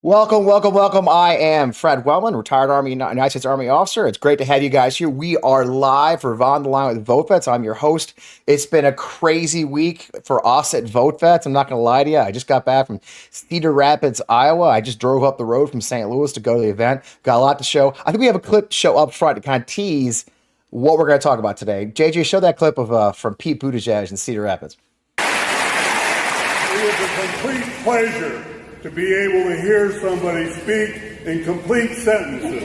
Welcome, welcome, welcome. I am Fred Wellman, retired United States Army officer. It's great to have you guys here. We are live for On the Line with VoteVets. I'm your host. It's been a crazy week for us at VoteVets. I'm not going to lie to you. I just got back from Cedar Rapids, Iowa. I just drove up the road from St. Louis to go to the event. Got a lot to show. I think we have a clip to show up front to kind of tease what we're going to talk about today. JJ, show that clip of from Pete Buttigieg in Cedar Rapids. It is a complete pleasure to be able to hear somebody speak in complete sentences.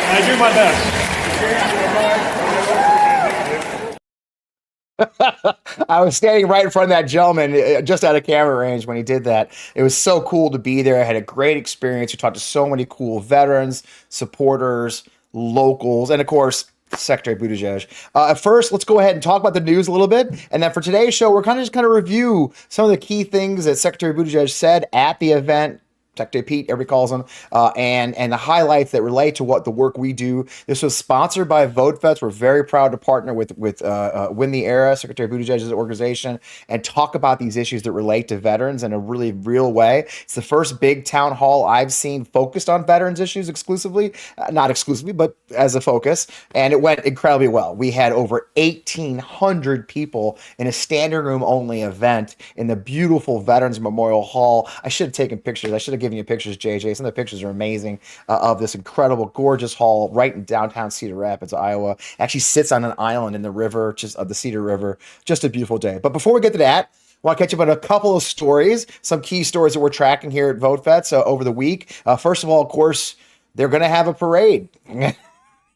I do my best. I was standing right in front of that gentleman just out of camera range when he did that. It was so cool to be there. I had a great experience. We talked to so many cool veterans, supporters, locals, and of course, Secretary Buttigieg. First, let's go ahead and talk about the news a little bit. And then for today's show, we're kind of review some of the key things that Secretary Buttigieg said at the event. Secretary Pete, everybody calls him, and the highlights that relate to what the work we do. This was sponsored by VoteVets. We're very proud to partner with Win the Era, Secretary Buttigieg's organization, and talk about these issues that relate to veterans in a really real way. It's the first big town hall I've seen focused on veterans issues exclusively, not exclusively, but as a focus, and it went incredibly well. We had over 1,800 people in a standing room only event in the beautiful Veterans Memorial Hall. I should have taken pictures. I should have giving you pictures, JJ. Some of the pictures are amazing of this incredible, gorgeous hall right in downtown Cedar Rapids, Iowa. Actually sits on an island in the river, just of the Cedar River. Just a beautiful day. But before we get to that, I want to catch up on a couple of stories, some key stories that we're tracking here at VoteVets over the week. First of all, of course, they're going to have a parade.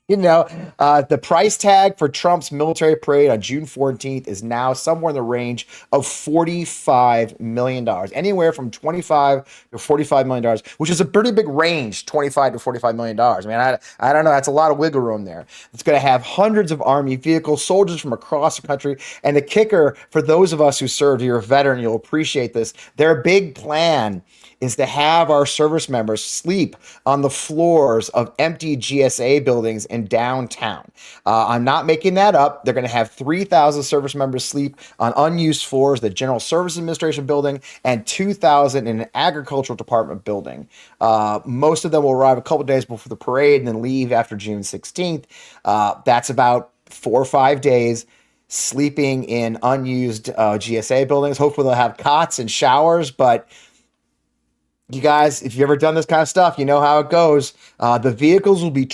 The price tag for Trump's military parade on June 14th is now somewhere in the range of $45 million, anywhere from $25 to $45 million, which is a pretty big range, $25 to $45 million. I mean, I don't know. That's a lot of wiggle room there. It's going to have hundreds of Army vehicles, soldiers from across the country. And the kicker, for those of us who served, you're a veteran, you'll appreciate this. Their big plan is to have our service members sleep on the floors of empty GSA buildings in downtown. I'm not making that up. They're going to have 3,000 service members sleep on unused floors, the General Services Administration building, and 2,000 in an agricultural department building. Most of them will arrive a couple days before the parade and then leave after June 16th. That's about 4 or 5 days sleeping in unused GSA buildings. Hopefully they'll have cots and showers, but you guys, if you've ever done this kind of stuff, you know how it goes. The vehicles will be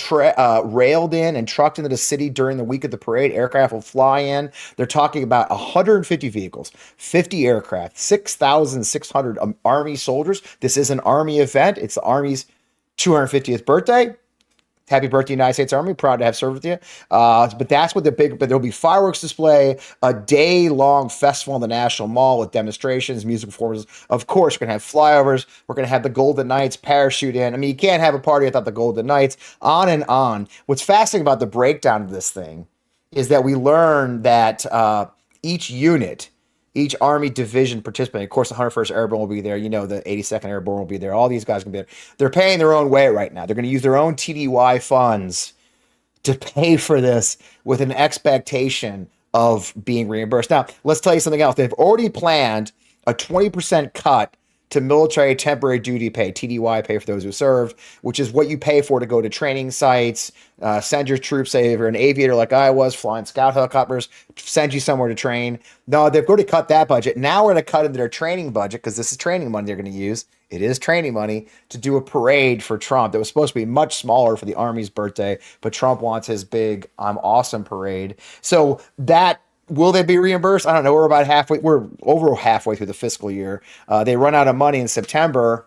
railed in and trucked into the city during the week of the parade. Aircraft will fly in. They're talking about 150 vehicles, 50 aircraft, 6,600 Army soldiers. This is an Army event. It's the Army's 250th birthday. Happy birthday, United States Army. Proud to have served with you. But that's what but there'll be fireworks display, a day-long festival in the National Mall with demonstrations, musical performances. Of course, we're going to have flyovers. We're going to have the Golden Knights parachute in. I mean, you can't have a party without the Golden Knights. On and on. What's fascinating about the breakdown of this thing is that we learn that each Army division participating. Of course, the 101st Airborne will be there. The 82nd Airborne will be there. All these guys can be there. They're paying their own way right now. They're going to use their own TDY funds to pay for this with an expectation of being reimbursed. Now, let's tell you something else. They've already planned a 20% cut to military temporary duty pay, TDY pay for those who serve, which is what you pay for to go to training sites, send your troops, say if you're an aviator like I was, flying scout helicopters, send you somewhere to train. No, they've already cut that budget. Now we're going to cut into their training budget because this is training money they're going to use. It is training money to do a parade for Trump that was supposed to be much smaller for the Army's birthday, but Trump wants his big I'm awesome parade. So that will they be reimbursed? I don't know. We're over halfway through the fiscal year. They run out of money in September.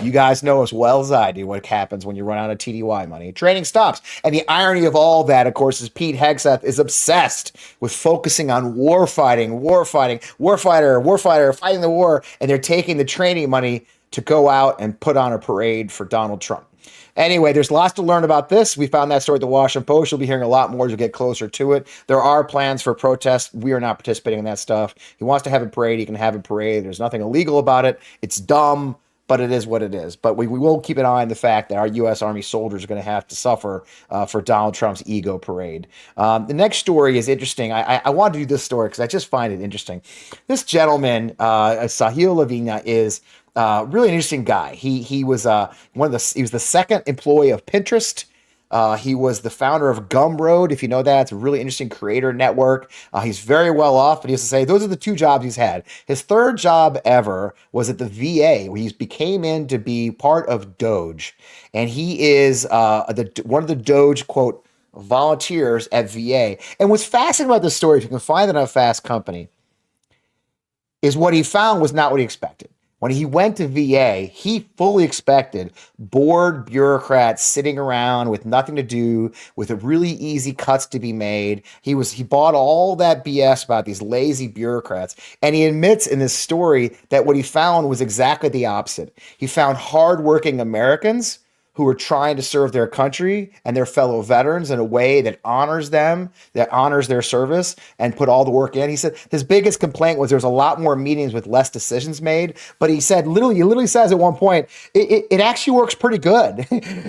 You guys know as well as I do what happens when you run out of TDY money. Training stops. And the irony of all that, of course, is Pete Hegseth is obsessed with focusing on warfighter, fighting the war, and they're taking the training money to go out and put on a parade for Donald Trump. Anyway, there's lots to learn about this. We found that story at the Washington Post. You'll be hearing a lot more as we get closer to it. There are plans for protests. We are not participating in that stuff. He wants to have a parade. He can have a parade. There's nothing illegal about it. It's dumb, but it is what it is. But we will keep an eye on the fact that our U.S. Army soldiers are going to have to suffer for Donald Trump's ego parade. The next story is interesting. I wanted to do this story because I just find it interesting. This gentleman, Sahil Lavina, is really an interesting guy. He was he was the second employee of Pinterest. He was the founder of Gumroad, if you know that. It's a really interesting creator network. He's very well off, but he used to say those are the two jobs he's had. His third job ever was at the VA, where he became in to be part of Doge. And he is one of the Doge, quote, volunteers at VA. And what's fascinating about this story, if you can find it on Fast Company, is what he found was not what he expected. When he went to VA, he fully expected bored bureaucrats sitting around with nothing to do, with really easy cuts to be made. He bought all that BS about these lazy bureaucrats. And he admits in this story that what he found was exactly the opposite. He found hardworking Americans who are trying to serve their country and their fellow veterans in a way that honors them, that honors their service, and put all the work in. He said his biggest complaint was there's a lot more meetings with less decisions made. But he said, he literally says at one point, it actually works pretty good.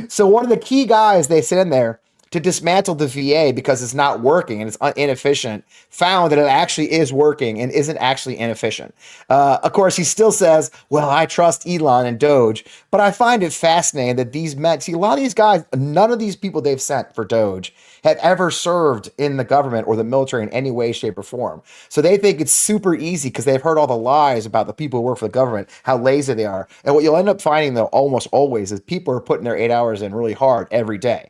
So one of the key guys they sent in there to dismantle the VA because it's not working and it's inefficient, found that it actually is working and isn't actually inefficient. Of course, he still says, well, I trust Elon and Doge, but I find it fascinating that these men, see, a lot of these guys, none of these people they've sent for Doge have ever served in the government or the military in any way, shape, or form. So they think it's super easy because they've heard all the lies about the people who work for the government, how lazy they are. And what you'll end up finding, though, almost always is people are putting their 8 hours in really hard every day.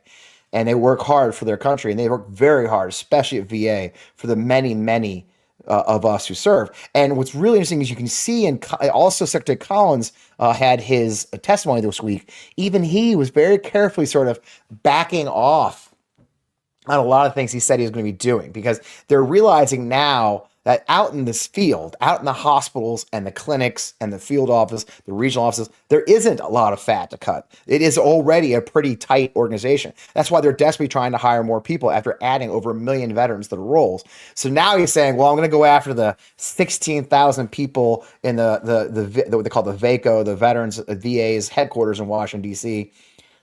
And they work hard for their country, and they work very hard, especially at VA, for the many, many of us who serve. And what's really interesting is you can see, and also Secretary Collins had his testimony this week. Even he was very carefully sort of backing off on a lot of things he said he was going to be doing, because they're realizing now that out in this field, out in the hospitals and the clinics and the field office, the regional offices, there isn't a lot of fat to cut. It is already a pretty tight organization. That's why they're desperately trying to hire more people after adding over 1 million veterans to the rolls. So now he's saying, well, I'm going to go after the 16,000 people in the what they call the VACO, the Veterans VA's headquarters in Washington, D.C.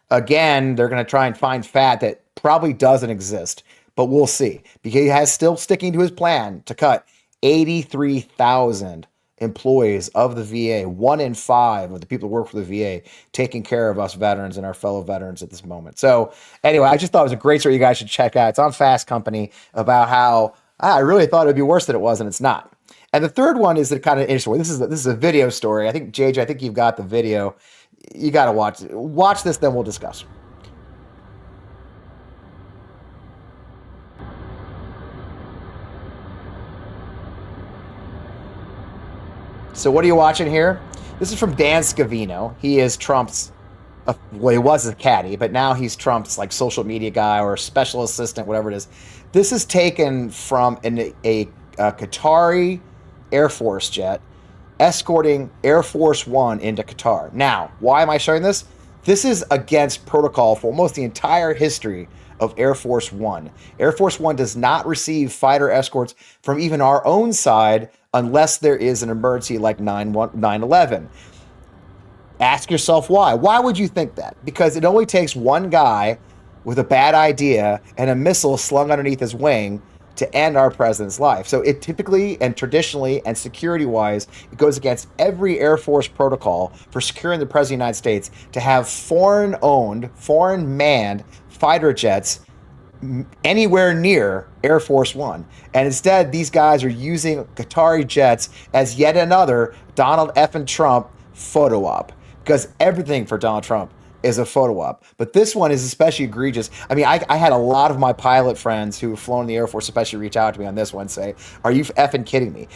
Again, they're going to try and find fat that probably doesn't exist. But we'll see, because he has still sticking to his plan to cut 83,000 employees of the VA, 1 in 5 of the people who work for the VA, taking care of us veterans and our fellow veterans at this moment. So anyway, I just thought it was a great story you guys should check out. It's on Fast Company about how I really thought it would be worse than it was, and it's not. And the third one is the kind of interesting. This is a video story. I think, JJ, I think you've got the video. You got to watch this, then we'll discuss. So what are you watching here? This is from Dan Scavino. He is Trump's, well, he was a caddy, but now he's Trump's like social media guy or special assistant, whatever it is. This is taken from a Qatari Air Force jet escorting Air Force One into Qatar. Now, why am I showing this? This is against protocol for almost the entire history of Air Force One. Air Force One does not receive fighter escorts from even our own side unless there is an emergency like 9/11. Ask yourself why. Why would you think that? Because it only takes one guy with a bad idea and a missile slung underneath his wing to end our president's life. So it typically and traditionally and security-wise, it goes against every Air Force protocol for securing the president of the United States to have foreign-owned, foreign-manned fighter jets anywhere near Air Force One. And instead, these guys are using Qatari jets as yet another Donald effing Trump photo op. Because everything for Donald Trump is a photo op. But this one is especially egregious. I mean, I had a lot of my pilot friends who have flown in the Air Force especially reach out to me on this one and say, are you effing kidding me?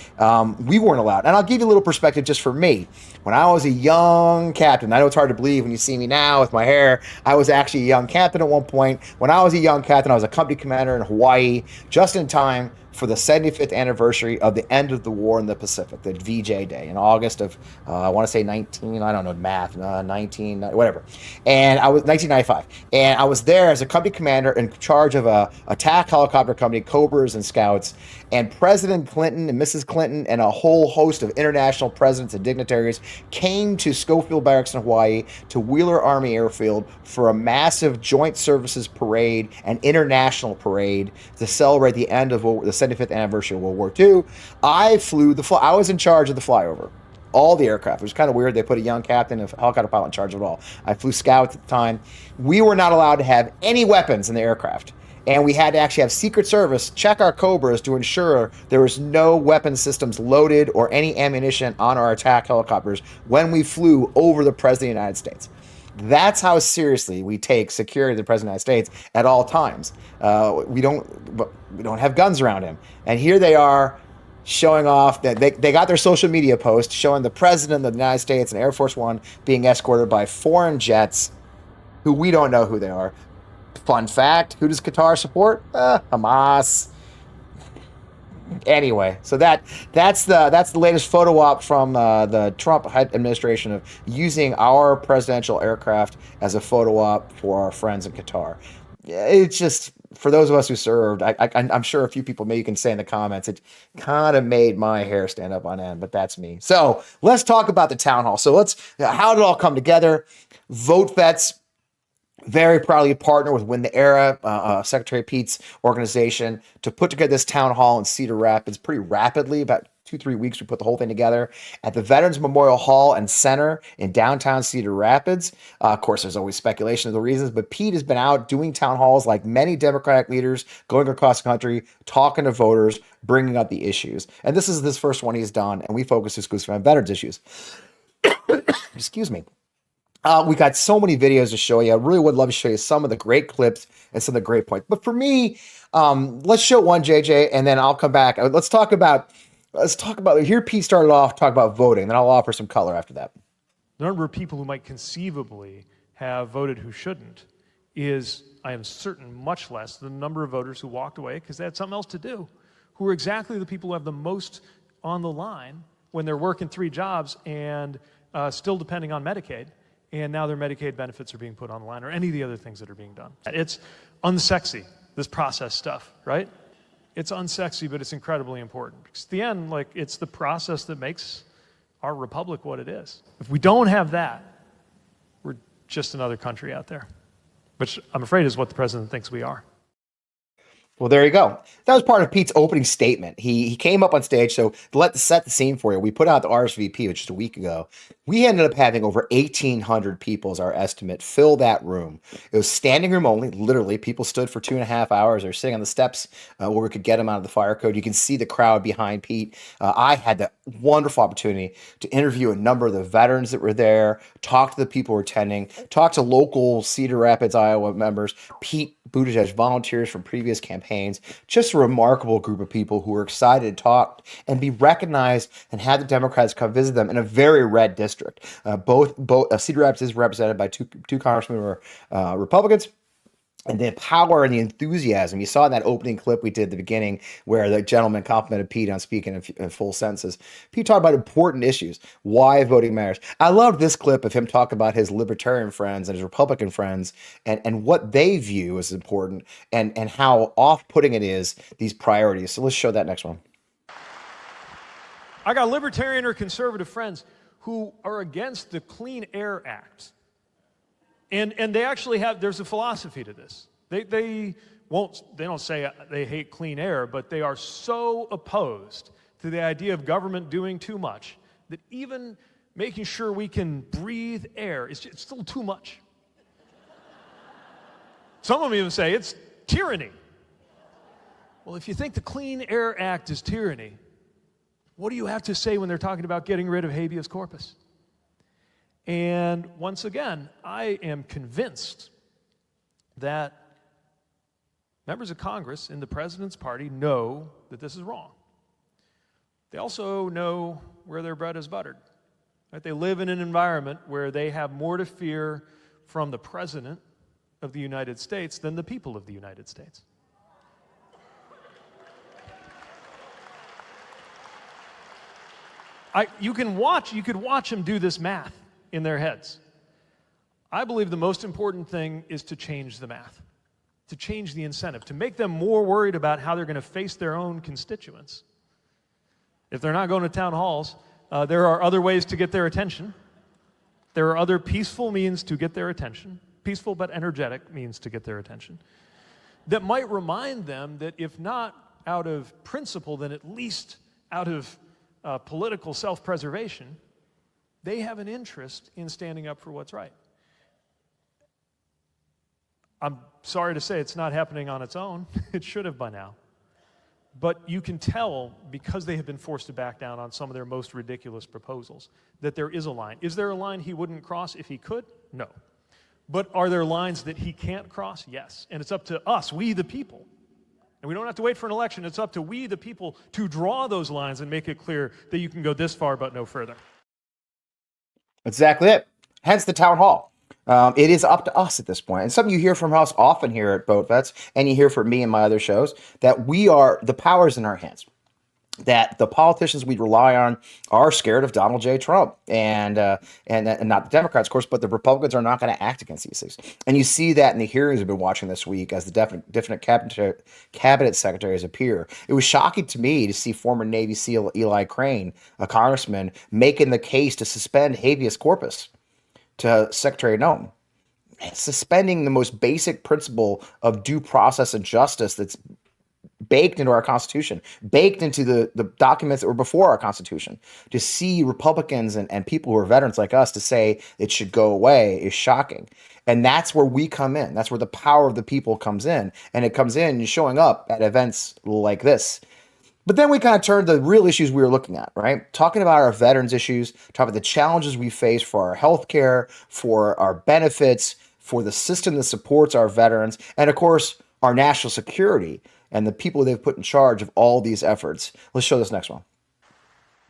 We weren't allowed. And I'll give you a little perspective just for me. When I was a young captain, I know it's hard to believe when you see me now with my hair, I was actually a young captain at one point. When I was a young captain, I was a company commander in Hawaii, just in time for the 75th anniversary of the end of the war in the Pacific, the VJ Day, in August of, I want to say 19, I don't know math, 19, whatever. And I was 1995. And I was there as a company commander in charge of a attack helicopter company, Cobras and Scouts. And President Clinton and Mrs. Clinton and a whole host of international presidents and dignitaries came to Schofield Barracks in Hawaii to Wheeler Army Airfield for a massive joint services parade and international parade to celebrate the end of the 75th anniversary of World War II. I was in charge of the flyover. All the aircraft. It was kind of weird. They put a young captain, a helicopter pilot in charge of it all. I flew Scouts at the time. We were not allowed to have any weapons in the aircraft. And we had to actually have Secret Service check our Cobras to ensure there was no weapon systems loaded or any ammunition on our attack helicopters when we flew over the President of the United States. That's how seriously we take security of the President of the United States at all times. We don't have guns around him. And here they are showing off that they got their social media post showing the President of the United States and Air Force One being escorted by foreign jets who we don't know who they are. Fun fact, who does Qatar support? Hamas. Anyway, so that's the latest photo op from the Trump administration of using our presidential aircraft as a photo op for our friends in Qatar. It's just, for those of us who served, I'm sure a few people maybe you can say in the comments, it kind of made my hair stand up on end, but that's me. So let's talk about the town hall. So how did it all come together? VoteVets very proudly partner with Win the Era, Secretary Pete's organization, to put together this town hall in Cedar Rapids pretty rapidly. About 2-3 weeks, we put the whole thing together at the Veterans Memorial Hall and Center in downtown Cedar Rapids. Of course, there's always speculation of the reasons, but Pete has been out doing town halls like many Democratic leaders, going across the country, talking to voters, bringing up the issues. And this is this first one he's done, and we focus exclusively on veterans issues. Excuse me. We got so many videos to show you. I really would love to show you some of the great clips and some of the great points. But for me, let's show one, JJ, and then I'll come back. Let's talk about here. Pete started off talking about voting, then I'll offer some color after that. The number of people who might conceivably have voted who shouldn't is, I am certain, much less than the number of voters who walked away because they had something else to do, who are exactly the people who have the most on the line when they're working 3 jobs and still depending on Medicaid. And now their Medicaid benefits are being put on the line, or any of the other things that are being done. It's unsexy, this process stuff, right? It's unsexy, but it's incredibly important. Because at the end, it's the process that makes our republic what it is. If we don't have that, we're just another country out there, which I'm afraid is what the president thinks we are. Well, there you go. That was part of Pete's opening statement. He came up on stage. So to set the scene for you, we put out the RSVP just a week ago. We ended up having over 1,800 people, as our estimate, fill that room. It was standing room only. Literally, people stood for 2.5 hours. They were sitting on the steps where we could get them out of the fire code. You can see the crowd behind Pete. I had the wonderful opportunity to interview a number of the veterans that were there, talk to the people who were attending, talk to local Cedar Rapids, Iowa members, Pete Buttigieg volunteers from previous campaigns. Just a remarkable group of people who were excited to talk and be recognized and have the Democrats come visit them in a very red district. Both Cedar Rapids is represented by two congressmen who are Republicans. And the power and the enthusiasm. You saw in that opening clip we did at the beginning where the gentleman complimented Pete on speaking in full sentences. Pete talked about important issues, why voting matters. I love this clip of him talk about his libertarian friends and his Republican friends and what they view as important and how off-putting it is, these priorities. So let's show that next one. I got libertarian or conservative friends who are against the Clean Air Act. And they actually have, there's a philosophy to this. They don't say they hate clean air, but they are so opposed to the idea of government doing too much that even making sure we can breathe air is it's still too much. Some of them even say it's tyranny. Well, if you think the Clean Air Act is tyranny, what do you have to say when they're talking about getting rid of habeas corpus? And once again, I am convinced that members of Congress in the president's party know that this is wrong. They also know where their bread is buttered. Right? They live in an environment where they have more to fear from the president of the United States than the people of the United States. You could watch them do this math in their heads. I believe the most important thing is to change the math, to change the incentive, to make them more worried about how they're going to face their own constituents. If they're not going to town halls, there are other ways to get their attention. There are other peaceful means to get their attention, peaceful but energetic means to get their attention, that might remind them that if not out of principle, then at least out of political self-preservation, they have an interest in standing up for what's right. I'm sorry to say it's not happening on its own. It should have by now. But you can tell, because they have been forced to back down on some of their most ridiculous proposals, that there is a line. Is there a line he wouldn't cross if he could? No. But are there lines that he can't cross? Yes. And it's up to us, we the people. And we don't have to wait for an election. It's up to we the people to draw those lines and make it clear that you can go this far but no further. Exactly it. Hence the town hall. It is up to us at this point. And something you hear from us often here at VoteVets, and you hear from me and my other shows, that the power's in our hands. That the politicians we rely on are scared of Donald J. Trump and not the Democrats, of course, but the Republicans are not going to act against these things. And you see that in the hearings we've been watching this week as the different cabinet secretaries appear. It was shocking to me to see former Navy SEAL Eli Crane, a congressman, making the case to suspend habeas corpus to Secretary Noem, suspending the most basic principle of due process and justice that's baked into our Constitution, baked into the documents that were before our Constitution. To see Republicans and people who are veterans like us to say it should go away is shocking. And that's where we come in. That's where the power of the people comes in. And it comes in showing up at events like this. But then we kind of turned to the real issues we were looking at, right? Talking about our veterans issues, talking about the challenges we face for our health care, for our benefits, for the system that supports our veterans, and of course, our national security and the people they've put in charge of all these efforts. Let's show this next one.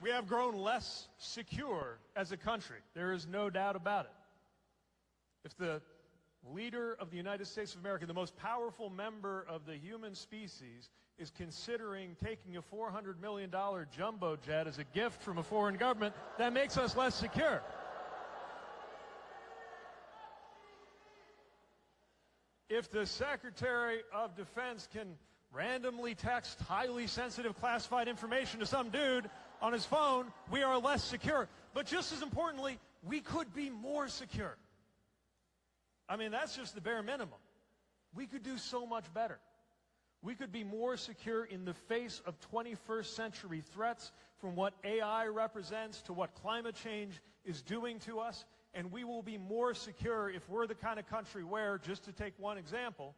We have grown less secure as a country. There is no doubt about it. If the leader of the United States of America, the most powerful member of the human species, is considering taking a $400 million jumbo jet as a gift from a foreign government, that makes us less secure. If the Secretary of Defense can randomly text highly sensitive classified information to some dude on his phone, we are less secure. But just as importantly, we could be more secure. I mean, that's just the bare minimum. We could do so much better. We could be more secure in the face of 21st century threats, from what AI represents to what climate change is doing to us. And we will be more secure if we're the kind of country where, just to take one example,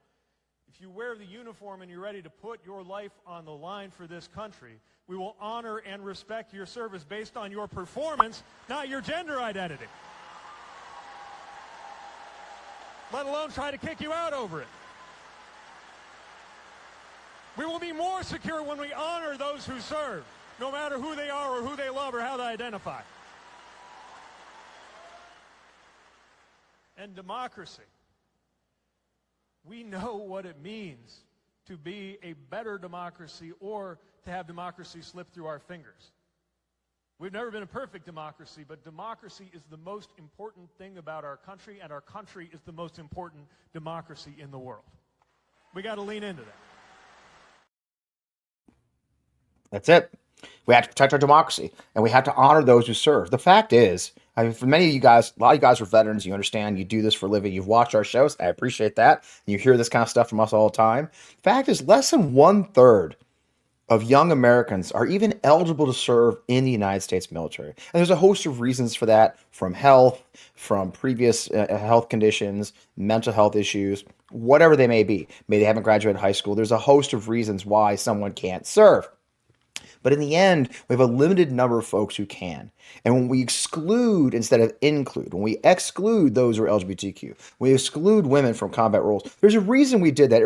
if you wear the uniform and you're ready to put your life on the line for this country, we will honor and respect your service based on your performance, not your gender identity. Let alone try to kick you out over it. We will be more secure when we honor those who serve, no matter who they are or who they love or how they identify. And democracy. We know what it means to be a better democracy or to have democracy slip through our fingers. We've never been a perfect democracy, but democracy is the most important thing about our country, and our country is the most important democracy in the world. We got to lean into that. That's it. We have to protect our democracy, and we have to honor those who serve. The fact is, I mean, for many of you guys, a lot of you guys are veterans. You understand. You do this for a living. You've watched our shows. I appreciate that. You hear this kind of stuff from us all the time. The fact is, less than 1/3 of young Americans are even eligible to serve in the United States military. And there's a host of reasons for that, from health, from previous health conditions, mental health issues, whatever they may be. Maybe they haven't graduated high school. There's a host of reasons why someone can't serve. But in the end, we have a limited number of folks who can. And when we exclude instead of include, when we exclude those who are LGBTQ, we exclude women from combat roles, there's a reason we did that.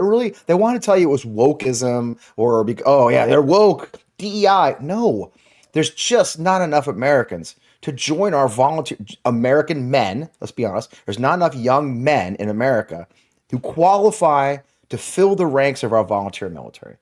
They want to tell you it was wokeism or, oh yeah, they're woke, DEI. No, there's just not enough Americans to join our volunteer, American men, let's be honest, there's not enough young men in America who qualify to fill the ranks of our volunteer military.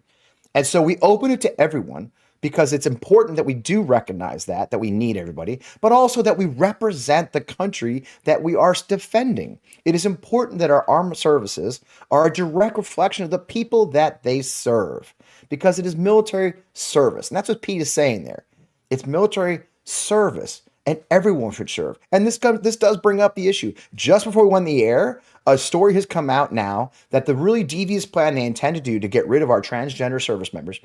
And so we open it to everyone, because it's important that we do recognize that we need everybody, but also that we represent the country that we are defending. It is important that our armed services are a direct reflection of the people that they serve, because it is military service. And that's what Pete is saying there. It's military service, and everyone should serve. And this does bring up the issue. Just before we went on the air, a story has come out now that the really devious plan they intend to do to get rid of our transgender service members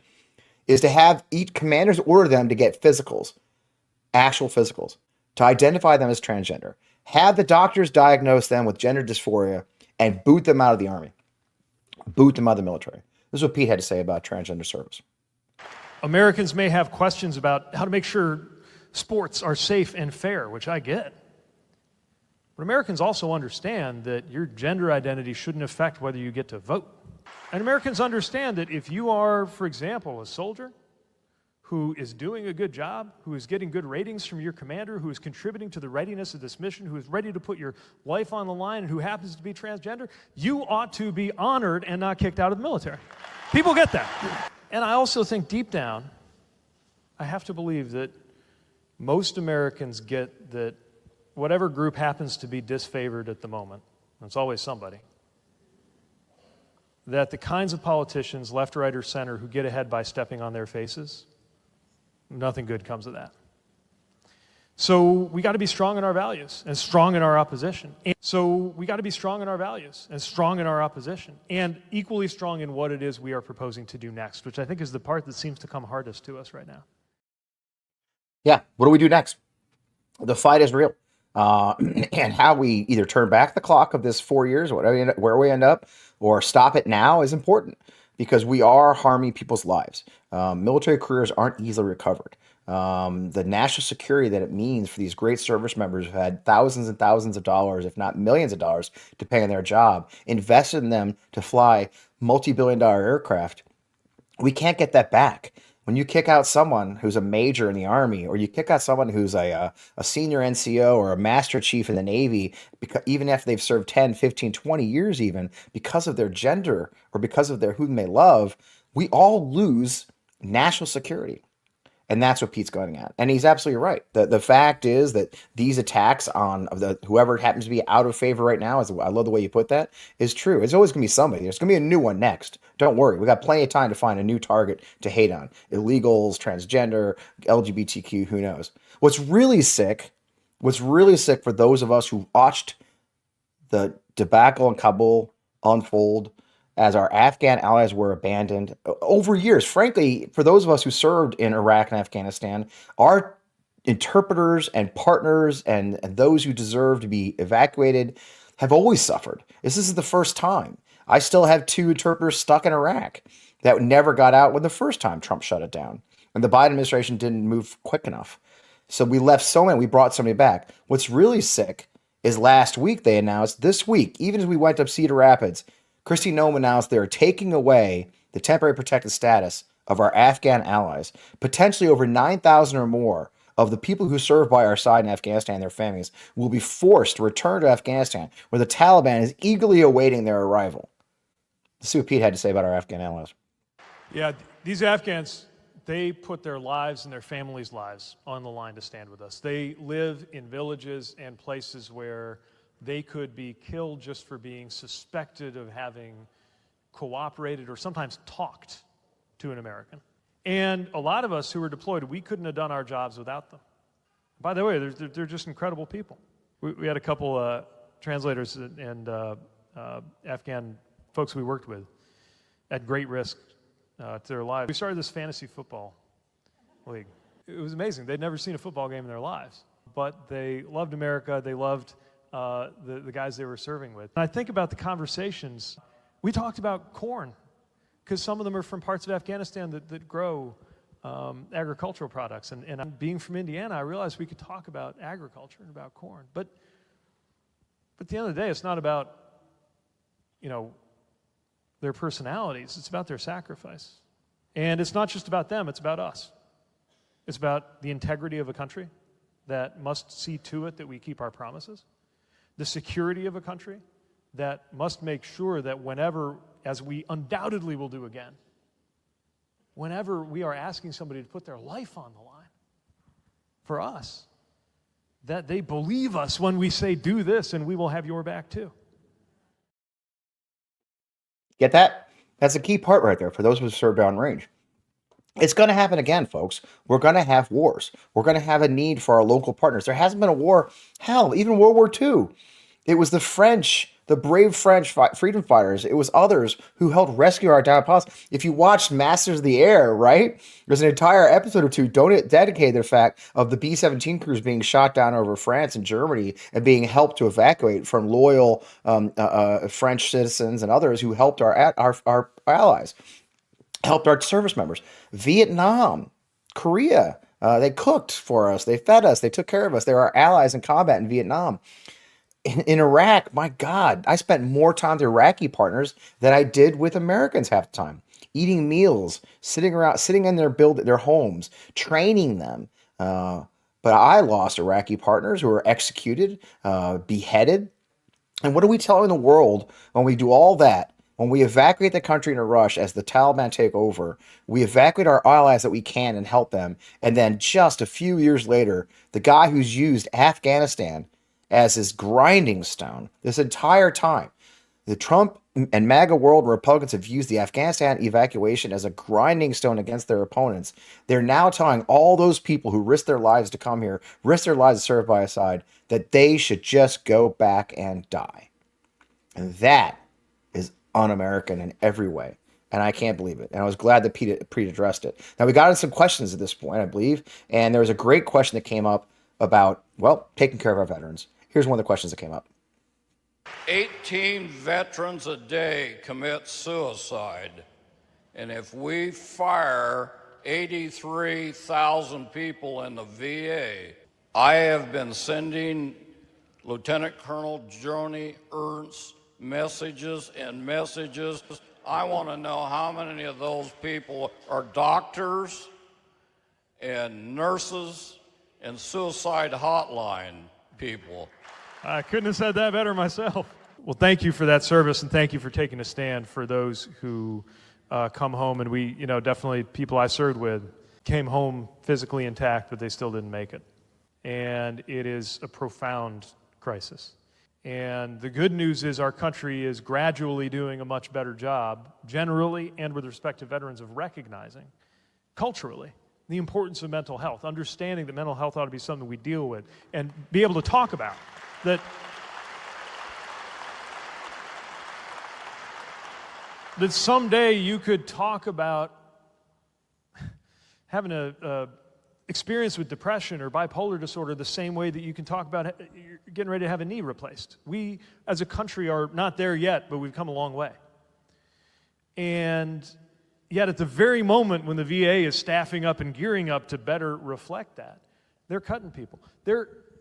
is to have each commanders order them to get physicals, actual physicals, to identify them as transgender, have the doctors diagnose them with gender dysphoria, and boot them out of the Army, boot them out of the military. This is what Pete had to say about transgender service. Americans may have questions about how to make sure sports are safe and fair, which I get. But Americans also understand that your gender identity shouldn't affect whether you get to vote. And Americans understand that if you are, for example, a soldier who is doing a good job, who is getting good ratings from your commander, who is contributing to the readiness of this mission, who is ready to put your life on the line, and who happens to be transgender, you ought to be honored and not kicked out of the military. People get that. And I also think deep down, I have to believe that most Americans get that whatever group happens to be disfavored at the moment, and it's always somebody, that the kinds of politicians, left, right, or center, who get ahead by stepping on their faces, nothing good comes of that. So we got to be strong in our values and strong in our opposition. And equally strong in what it is we are proposing to do next, which I think is the part that seems to come hardest to us right now. Yeah, what do we do next? The fight is real. And how we either turn back the clock of this 4 years, where we end up, or stop it now is important, because we are harming people's lives. Military careers aren't easily recovered. The national security that it means for these great service members who had thousands and thousands of dollars, if not millions of dollars, to pay on their job, invested in them to fly multi-billion-dollar aircraft, we can't get that back. When you kick out someone who's a major in the Army, or you kick out someone who's a senior NCO or a master chief in the Navy, because even if they've served 10, 15, 20 years even, because of their gender or because of whom they love, we all lose national security. And that's what Pete's going at. And he's absolutely right. The fact is that these attacks on whoever happens to be out of favor right now, I love the way you put that, is true. It's always going to be somebody. There's going to be a new one next. Don't worry. We got plenty of time to find a new target to hate on. Illegals, transgender, LGBTQ, who knows. What's really sick for those of us who watched the debacle in Kabul unfold as our Afghan allies were abandoned over years. Frankly, for those of us who served in Iraq and Afghanistan, our interpreters and partners and those who deserve to be evacuated have always suffered. This is the first time. I still have 2 interpreters stuck in Iraq that never got out when the first time Trump shut it down. And the Biden administration didn't move quick enough. So we left so many, we brought somebody back. What's really sick is last week they announced, this week, even as we went up Cedar Rapids, Kristi Noem announced they're taking away the temporary protected status of our Afghan allies. Potentially over 9,000 or more of the people who serve by our side in Afghanistan and their families will be forced to return to Afghanistan, where the Taliban is eagerly awaiting their arrival. Let's see what Pete had to say about our Afghan allies. Yeah, these Afghans, they put their lives and their families' lives on the line to stand with us. They live in villages and places where they could be killed just for being suspected of having cooperated or sometimes talked to an American. And a lot of us who were deployed, we couldn't have done our jobs without them. By the way, they're just incredible people. We had a couple translators and Afghan folks we worked with at great risk to their lives. We started this fantasy football league. It was amazing. They'd never seen a football game in their lives, but they loved America. They loved the guys they were serving with. And I think about the conversations. We talked about corn, because some of them are from parts of Afghanistan that grow agricultural products. And being from Indiana, I realized we could talk about agriculture and about corn. But at the end of the day, it's not about, their personalities. It's about their sacrifice. And it's not just about them, it's about us. It's about the integrity of a country that must see to it that we keep our promises. The security of a country that must make sure that whenever, as we undoubtedly will do again, whenever we are asking somebody to put their life on the line for us, that they believe us when we say, do this and we will have your back too. Get that? That's a key part right there for those who serve down range. It's going to happen again, folks. We're going to have wars. We're going to have a need for our local partners. There hasn't been a war, hell, even World War II. It was the French, the brave French freedom fighters. It was others who helped rescue our downposts. If you watched Masters of the Air, right, there's an entire episode or two dedicated to the fact of the B-17 crews being shot down over France and Germany and being helped to evacuate from loyal French citizens and others who helped our allies, helped our service members. Vietnam, Korea, they cooked for us. They fed us. They took care of us. They were our allies in combat in Vietnam. In Iraq, my God, I spent more time with Iraqi partners than I did with Americans half the time. Eating meals, sitting in their homes, training them. But I lost Iraqi partners who were executed, beheaded. And what are we telling the world when we do all that? When we evacuate the country in a rush as the Taliban take over, we evacuate our allies that we can and help them. And then just a few years later, the guy who's used Afghanistan as his grinding stone this entire time. The Trump and MAGA world Republicans have used the Afghanistan evacuation as a grinding stone against their opponents. They're now telling all those people who risked their lives to come here, risk their lives to serve by a side, that they should just go back and die. And that is un-American in every way. And I can't believe it. And I was glad that Pete addressed it. Now, we got into some questions at this point, I believe. And there was a great question that came up about, well, taking care of our veterans. Here's one of the questions that came up. 18 veterans a day commit suicide. And if we fire 83,000 people in the VA, I have been sending Lieutenant Colonel Joni Ernst messages and messages. I want to know how many of those people are doctors and nurses and suicide hotline people. I couldn't have said that better myself. Well, thank you for that service, and thank you for taking a stand for those who come home. And we, definitely people I served with came home physically intact, but they still didn't make it. And it is a profound crisis. And the good news is our country is gradually doing a much better job, generally and with respect to veterans, of recognizing culturally the importance of mental health, understanding that mental health ought to be something we deal with and be able to talk about. That someday you could talk about having a experience with depression or bipolar disorder the same way that you can talk about you're getting ready to have a knee replaced. We, as a country, are not there yet, but we've come a long way. And yet at the very moment when the VA is staffing up and gearing up to better reflect that, they're cutting people.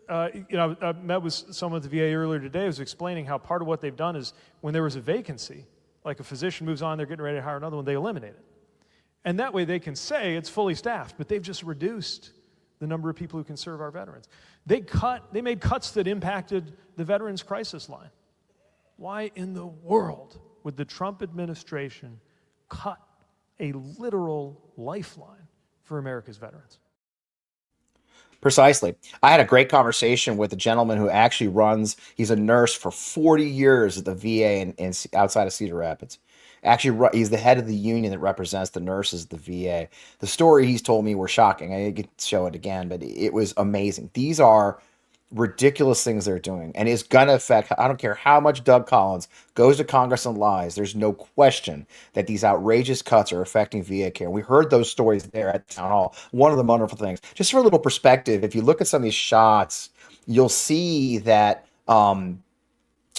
I met with someone at the VA earlier today who was explaining how part of what they've done is when there was a vacancy, like a physician moves on, they're getting ready to hire another one, they eliminate it. And that way they can say it's fully staffed, but they've just reduced the number of people who can serve our veterans. They made cuts that impacted the Veterans Crisis Line. Why in the world would the Trump administration cut a literal lifeline for America's veterans? Precisely. I had a great conversation with a gentleman who actually he's a nurse for 40 years at the VA in outside of Cedar Rapids. Actually, he's the head of the union that represents the nurses at the VA. The story he's told me were shocking. I could show it again, but it was amazing. These are ridiculous things they're doing, and it's going to affect, I don't care how much Doug Collins goes to Congress and lies, there's no question that these outrageous cuts are affecting VA care. We heard those stories there at Town Hall. One of the wonderful things, just for a little perspective, if you look at some of these shots, you'll see that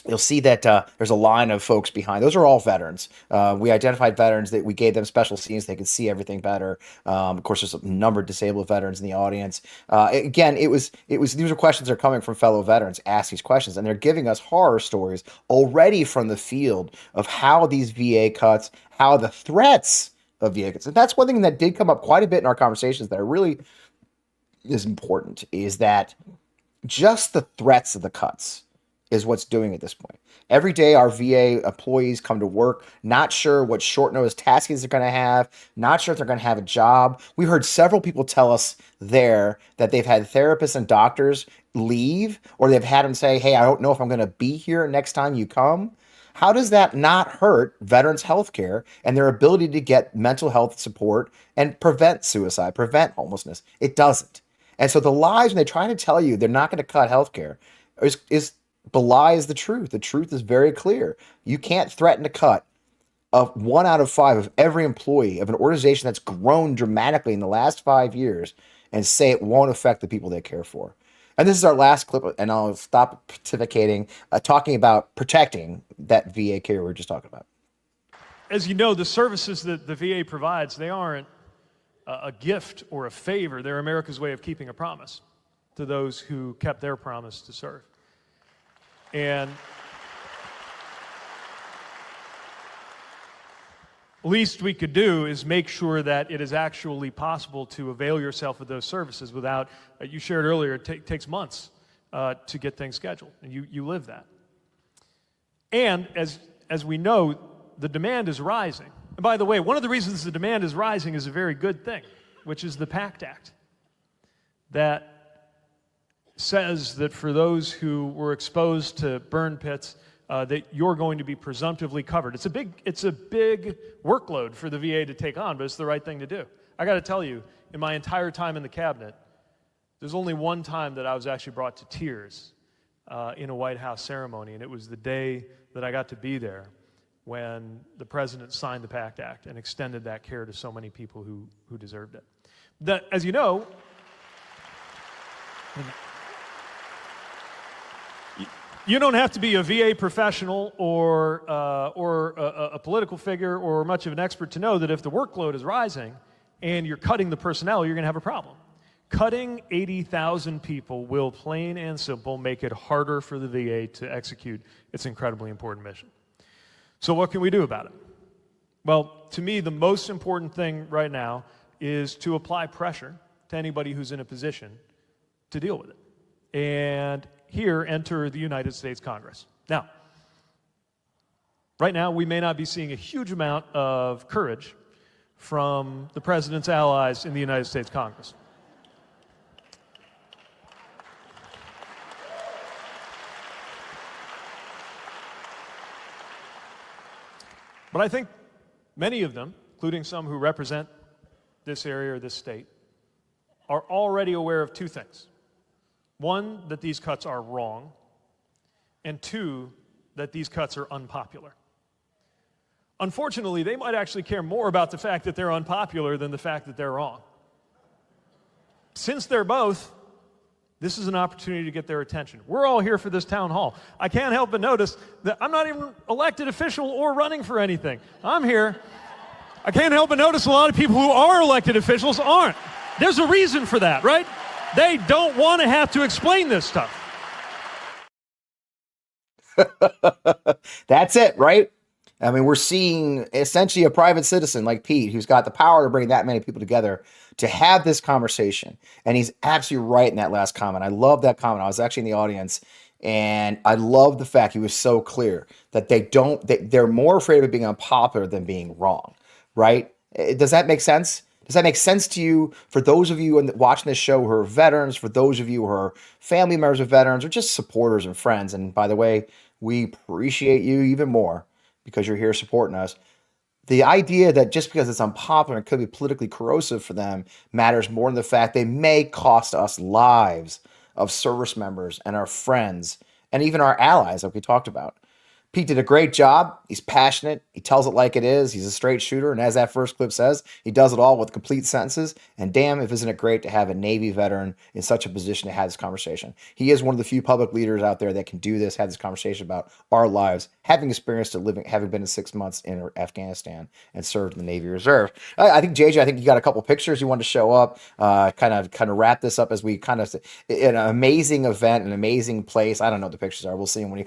there's a line of folks behind. Those are all veterans. We identified veterans that we gave them special scenes so they could see everything better. Of course, there's a number of disabled veterans in the audience. Again, these are questions that are coming from fellow veterans, ask these questions, and they're giving us horror stories already from the field of how these VA cuts, how the threats of VA cuts. And that's one thing that did come up quite a bit in our conversations that really is important, is that just the threats of the cuts is what's doing at this point. Every day, our VA employees come to work, not sure what short notice tasks they're going to have, not sure if they're going to have a job. We heard several people tell us there that they've had therapists and doctors leave, or they've had them say, hey, I don't know if I'm going to be here next time you come. How does that not hurt veterans' health care and their ability to get mental health support and prevent suicide, prevent homelessness? It doesn't. And so the lies when they try to tell you they're not going to cut health care is belies the truth. The truth is very clear. You can't threaten to cut of 1 out of 5 of every employee of an organization that's grown dramatically in the last 5 years and say it won't affect the people they care for. And this is our last clip, and I'll stop pontificating, talking about protecting that VA care we were just talking about. As you know, the services that the VA provides, they aren't a gift or a favor. They're America's way of keeping a promise to those who kept their promise to serve. And least we could do is make sure that it is actually possible to avail yourself of those services without, you shared earlier, it takes months to get things scheduled, and you live that. And as we know, the demand is rising. And by the way, one of the reasons the demand is rising is a very good thing, which is the PACT Act, that says that for those who were exposed to burn pits, that you're going to be presumptively covered. It's a big workload for the VA to take on, but it's the right thing to do. I got to tell you, in my entire time in the cabinet, there's only one time that I was actually brought to tears in a White House ceremony, and it was the day that I got to be there when the president signed the PACT Act and extended that care to so many people who deserved it. That, as you know, you don't have to be a VA professional or a political figure or much of an expert to know that if the workload is rising and you're cutting the personnel, you're going to have a problem. Cutting 80,000 people will, plain and simple, make it harder for the VA to execute its incredibly important mission. So what can we do about it? Well, to me, the most important thing right now is to apply pressure to anybody who's in a position to deal with it. And here enter the United States Congress. Now, right now, we may not be seeing a huge amount of courage from the president's allies in the United States Congress. But I think many of them, including some who represent this area or this state, are already aware of two things. One, that these cuts are wrong, and two, that these cuts are unpopular. Unfortunately, they might actually care more about the fact that they're unpopular than the fact that they're wrong. Since they're both, this is an opportunity to get their attention. We're all here for this town hall. I can't help but notice that I'm not even elected official or running for anything. I'm here. I can't help but notice a lot of people who are elected officials aren't. There's a reason for that, right? They don't want to have to explain this stuff. That's it, right? I mean, we're seeing essentially a private citizen like Pete, who's got the power to bring that many people together to have this conversation. And he's absolutely right in that last comment. I love that comment. I was actually in the audience, and I love the fact he was so clear that they're more afraid of being unpopular than being wrong, right? Does that make sense? Does that make sense to you? For those of you watching this show who are veterans, for those of you who are family members of veterans, or just supporters and friends, and by the way, we appreciate you even more because you're here supporting us. The idea that just because it's unpopular and could be politically corrosive for them matters more than the fact they may cost us lives of service members and our friends and even our allies, like we talked about. Pete did a great job. He's passionate. He tells it like it is. He's a straight shooter. And as that first clip says, he does it all with complete sentences. And damn, if isn't it great to have a Navy veteran in such a position to have this conversation. He is one of the few public leaders out there that can do this, have this conversation about our lives, having experienced having been in 6 months in Afghanistan and served in the Navy Reserve. I think, JJ, I think you got a couple pictures you wanted to show up, kind of wrap this up as we kind of, an amazing event, an amazing place. I don't know what the pictures are. We'll see them when you,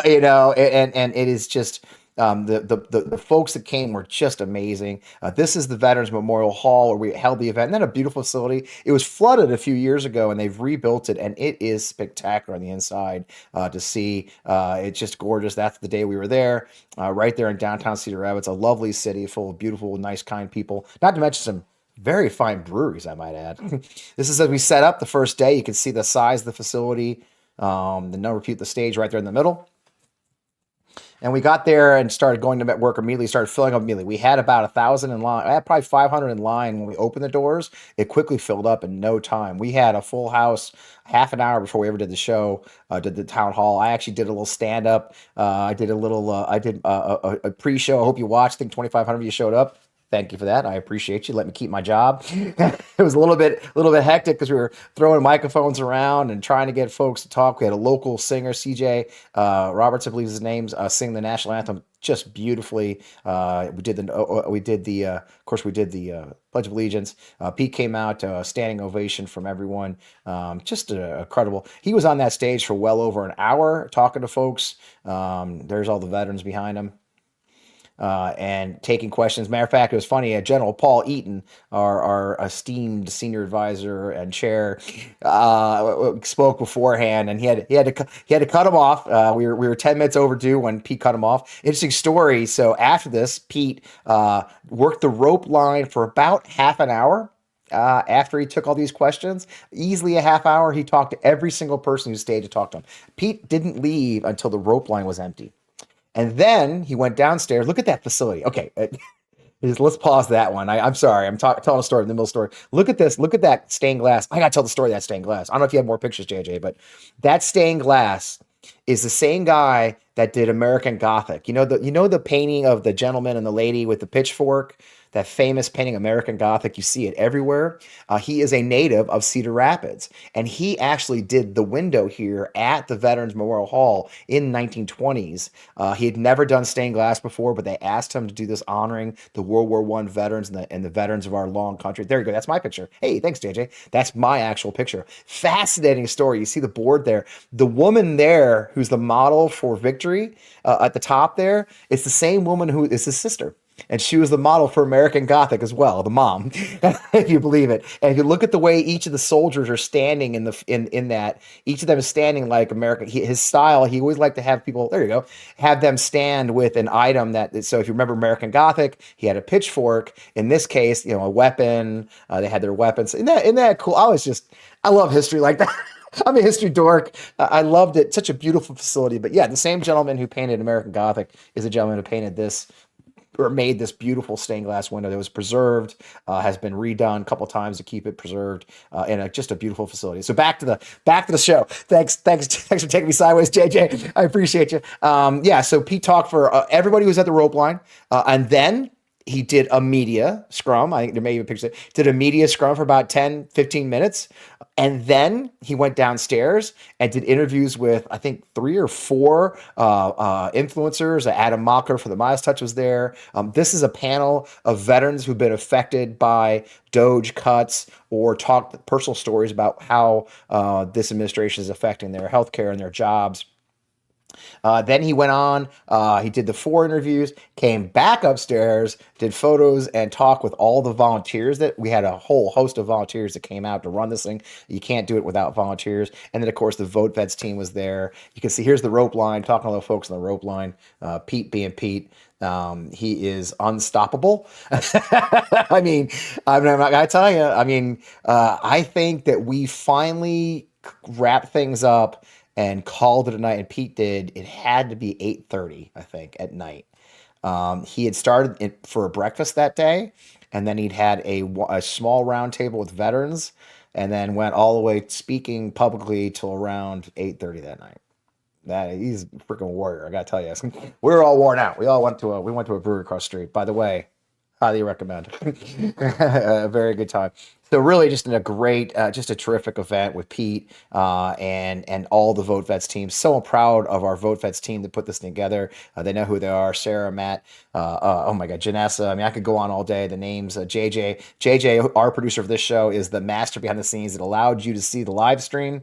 you know, and it is just, The folks that came were just amazing. This is the Veterans Memorial Hall where we held the event. And then a beautiful facility. It was flooded a few years ago, and they've rebuilt it, and it is spectacular on the inside to see. It's just gorgeous. That's the day we were there, right there in downtown Cedar Rapids, a lovely city full of beautiful, nice, kind people. Not to mention some very fine breweries, I might add. This is as we set up the first day. You can see the size of the facility, the number of people, the stage right there in the middle. And we got there and started going to work immediately, started filling up immediately. We had about 1,000 in line. I had probably 500 in line when we opened the doors. It quickly filled up in no time. We had a full house half an hour before we ever did the show, did the town hall. I actually did a little stand up. I did a pre-show. I hope you watched. I think 2,500 of you showed up. Thank you for that. I appreciate you. Let me keep my job. It was a little bit hectic because we were throwing microphones around and trying to get folks to talk. We had a local singer, CJ Roberts, I believe is his name, sing the national anthem just beautifully. We did the Pledge of Allegiance. Pete came out, standing ovation from everyone. Just incredible. He was on that stage for well over an hour talking to folks. There's all the veterans behind him. And taking questions. Matter of fact, it was funny. General Paul Eaton, our esteemed senior advisor and chair, spoke beforehand, and he had to cut him off. We were 10 minutes overdue when Pete cut him off. Interesting story. So after this, Pete worked the rope line for about half an hour. After he took all these questions, easily a half hour, he talked to every single person who stayed to talk to him. Pete didn't leave until the rope line was empty. And then he went downstairs. Look at that facility. Okay, let's pause that one. I'm sorry. I'm telling a story in the middle of the story. Look at this. Look at that stained glass. I got to tell the story of that stained glass. I don't know if you have more pictures, JJ, but that stained glass is the same guy that did American Gothic. You know the painting of the gentleman and the lady with the pitchfork? That famous painting, American Gothic, you see it everywhere. He is a native of Cedar Rapids, and he actually did the window here at the Veterans Memorial Hall in 1920s. He had never done stained glass before, but they asked him to do this honoring the World War I veterans and the veterans of our long country. There you go. That's my picture. Hey, thanks, JJ. That's my actual picture. Fascinating story. You see the board there. The woman there who's the model for Victory at the top there, it's the same woman who is his sister. And she was the model for American Gothic as well, the mom, if you believe it. And if you look at the way each of the soldiers are standing in that, each of them is standing like American. His style, he always liked to have people, there you go, have them stand with an item that, so if you remember American Gothic, he had a pitchfork. In this case, a weapon. They had their weapons. Isn't that cool? I love history like that. I'm a history dork. I loved it. Such a beautiful facility. But yeah, the same gentleman who painted American Gothic is the gentleman who painted this, or made this beautiful stained glass window that was preserved, has been redone a couple times to keep it preserved, in just a beautiful facility. So back to the show. Thanks for taking me sideways, JJ. I appreciate you. So Pete talked for everybody who was at the rope line, and then he did a media scrum. I think there may be a picture. Did a media scrum for about 10, 15 minutes. And then he went downstairs and did interviews with, I think, 3 or 4 influencers. Adam Mocker for the Miles Touch was there. This is a panel of veterans who've been affected by Doge cuts or talked personal stories about how this administration is affecting their healthcare and their jobs. Then he went on, he did the 4 interviews, came back upstairs, did photos and talk with all the volunteers. That we had a whole host of volunteers that came out to run this thing. You can't do it without volunteers. And then, of course, the VoteVets team was there. You can see here's the rope line, talking to the folks on the rope line. Pete being Pete. He is unstoppable. I'm not going to tell you. I think that we finally wrap things up and called it a night, and Pete did. It had to be 8:30, I think, at night. He had started for a breakfast that day, and then he'd had a small round table with veterans, and then went all the way speaking publicly till around 8:30 that night. He's a freaking warrior, I gotta tell you. We were all worn out. We went to a brewery across the street. By the way, highly recommend. A very good time. So really, just in a great, just a terrific event with Pete and all the VoteVets team. So proud of our VoteVets team to put this together. They know who they are: Sarah, Matt, oh my God, Janessa. I mean, I could go on all day. The names, JJ, our producer for this show, is the master behind the scenes that allowed you to see the live stream,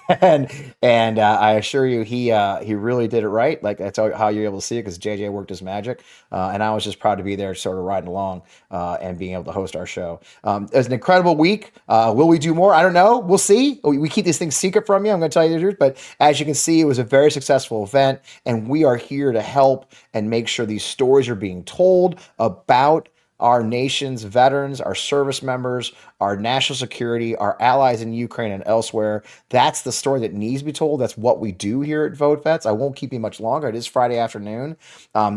and I assure you, he really did it right. Like that's how you're able to see it because JJ worked his magic, and I was just proud to be there, sort of riding along and being able to host our show. It was an incredible week. Will we do more? I don't know. We'll see. We keep these things secret from you. I'm going to tell you the truth. But as you can see, it was a very successful event. And we are here to help and make sure these stories are being told about our nation's veterans, our service members, our national security, our allies in Ukraine and elsewhere. That's the story that needs to be told. That's what we do here at VoteVets. I won't keep you much longer. It is Friday afternoon.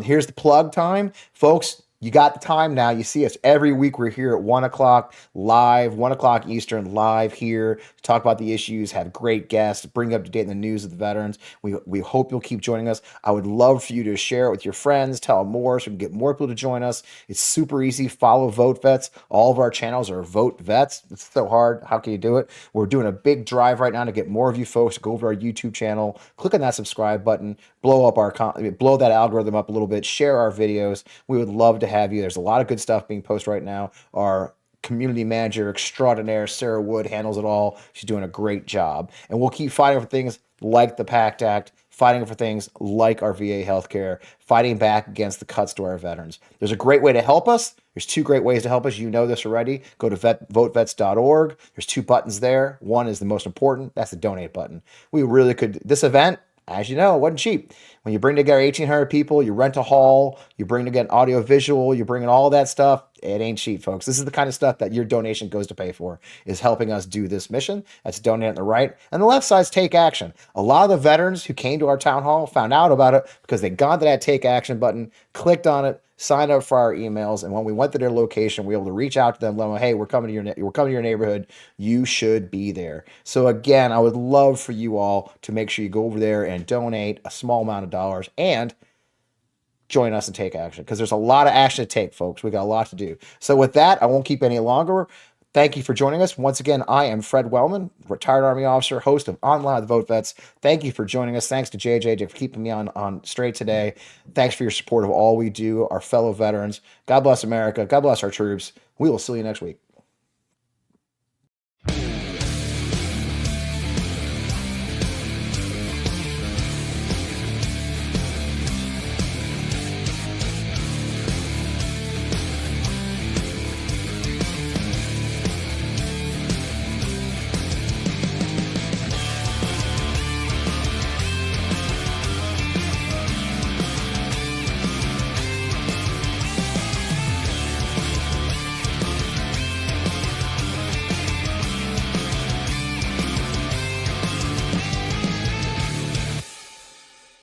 Here's the plug time. Folks, you got the time now. You see us every week. We're here at 1 o'clock live, 1 o'clock Eastern, live here to talk about the issues, have great guests, bring up to date the news of the veterans. We hope you'll keep joining us. I would love for you to share it with your friends, tell them more so we can get more people to join us. It's super easy. Follow VoteVets. All of our channels are VoteVets. It's so hard. How can you do it? We're doing a big drive right now to get more of you folks to go over to our YouTube channel, click on that subscribe button, blow that algorithm up a little bit, share our videos. We would love to have you. There's a lot of good stuff being posted right now. Our community manager extraordinaire, Sarah Wood, handles it all. She's doing a great job. And we'll keep fighting for things like the PACT Act, fighting for things like our VA healthcare, fighting back against the cuts to our veterans. There's a great way to help us. There's two great ways to help us. You know this already. Go to votevets.org. There's two buttons there. One is the most important. That's the donate button. We really could, this event, as you know, it wasn't cheap. When you bring together 1,800 people, you rent a hall, you bring together audio visual, you bring in all that stuff, it ain't cheap, folks. This is the kind of stuff that your donation goes to pay for, is helping us do this mission. That's donate on the right. And the left side's take action. A lot of the veterans who came to our town hall found out about it because they got to that take action button, clicked on it, signed up for our emails, and when we went to their location, we were able to reach out to them, let them know, hey, we're coming to your neighborhood. You should be there. So again, I would love for you all to make sure you go over there and donate a small amount of dollars and join us and take action, because there's a lot of action to take, folks. We got a lot to do. So with that, I won't keep any longer. Thank you for joining us. Once again, I am Fred Wellman, retired Army officer, host of Online with VoteVets. Thank you for joining us. Thanks to JJ for keeping me on straight today. Thanks for your support of all we do, our fellow veterans. God bless America. God bless our troops. We will see you next week.